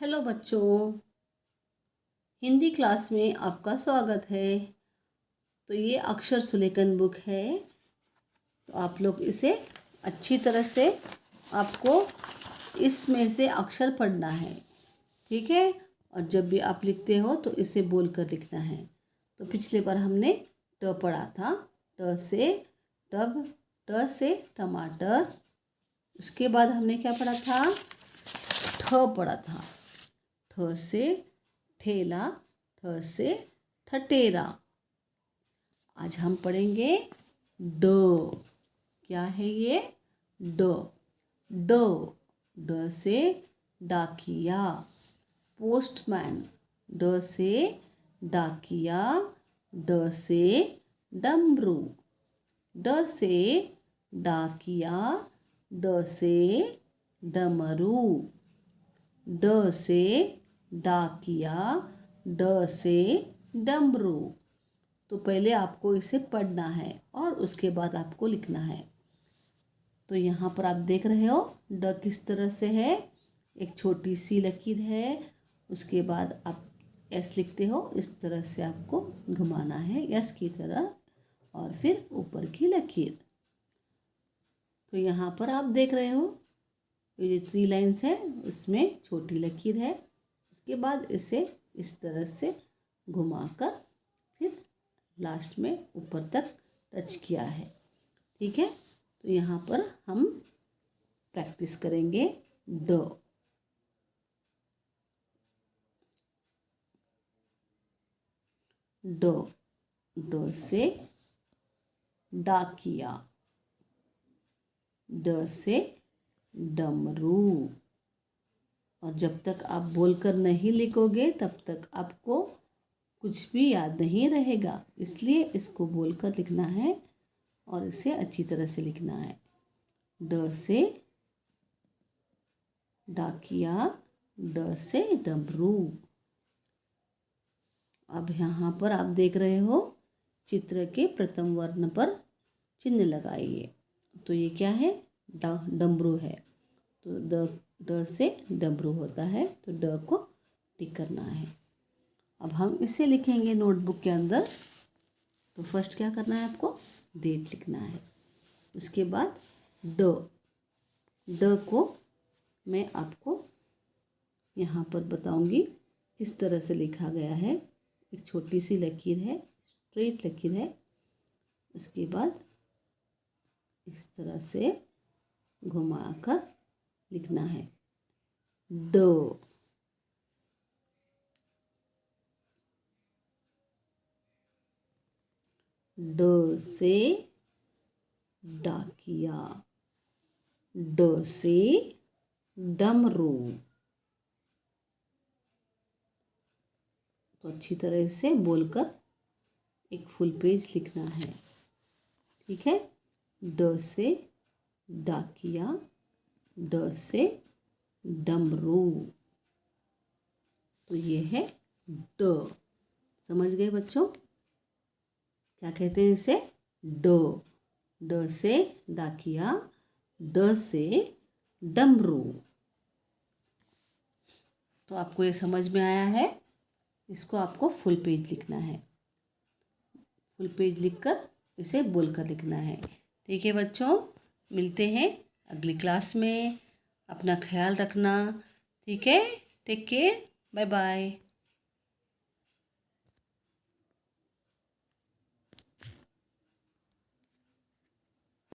Hello बच्चों, Hindi class में आपका स्वागत है। तो ये अक्षर सुलेखन बुक है। तो आप लोग इसे अच्छी तरह से आपको इसमें से अक्षर पढ़ना है, ठीक है। और जब भी आप लिखते हो तो इसे बोल कर लिखना है। तो पिछले बार हमने ट पढ़ा था, ट से टब, ट से टमाटर। उसके बाद हमने क्या पढ़ा था, ठ पढ़ा था, ठ से ठेला, ठ से ठटेरा। आज हम पढ़ेंगे ड। क्या है ये, ड। ड, ड से डाकिया, पोस्टमैन। ड से डाकिया, ड से डमरू। ड से डाकिया, ड से डमरू। ड से डाकिया, ड से डमरू। तो पहले आपको इसे पढ़ना है और उसके बाद आपको लिखना है। तो यहाँ पर आप देख रहे हो ड किस तरह से है, एक छोटी सी लकीर है। उसके बाद आप एस लिखते हो, इस तरह से आपको घुमाना है एस की तरह, और फिर ऊपर की लकीर। तो यहाँ पर आप देख रहे हो ये जो 3 लाइन्स है उसमें छोटी लकीर है। उसके बाद इसे इस तरह से घुमाकर फिर लास्ट में ऊपर तक टच किया है, ठीक है। तो यहाँ पर हम प्रैक्टिस करेंगे ड। ड, ड से डाकिया, ड से डमरू। और जब तक आप बोलकर नहीं लिखोगे तब तक आपको कुछ भी याद नहीं रहेगा, इसलिए इसको बोलकर लिखना है और इसे अच्छी तरह से लिखना है। ड से डाकिया, ड से डमरू। अब यहाँ पर आप देख रहे हो चित्र के प्रथम वर्ण पर चिन्ह लगाइए। तो ये क्या है, डमरू है। तो ड से डमरू होता है, तो ड को टिक करना है। अब हम इसे लिखेंगे नोटबुक के अंदर। तो फर्स्ट क्या करना है, आपको डेट लिखना है। उसके बाद ड, ड को मैं आपको यहाँ पर बताऊंगी किस तरह से लिखा गया है। एक छोटी सी लकीर है, स्ट्रेट लकीर है। उसके बाद इस तरह से घुमाकर लिखना है ड। ड से डाकिया, ड से डमरू। तो अच्छी तरह से बोलकर एक फुल पेज लिखना है, ठीक है। ड से डाकिया, ड से डमरू। तो ये है ड। समझ गए बच्चों, क्या कहते हैं इसे, ड। ड से डाकिया, ड से डमरू। तो आपको ये समझ में आया है। इसको आपको फुल पेज लिखना है, फुल पेज लिखकर इसे बोलकर लिखना है, ठीक है बच्चों। मिलते हैं अगली क्लास में। अपना ख्याल रखना, ठीक है। Take care, bye bye.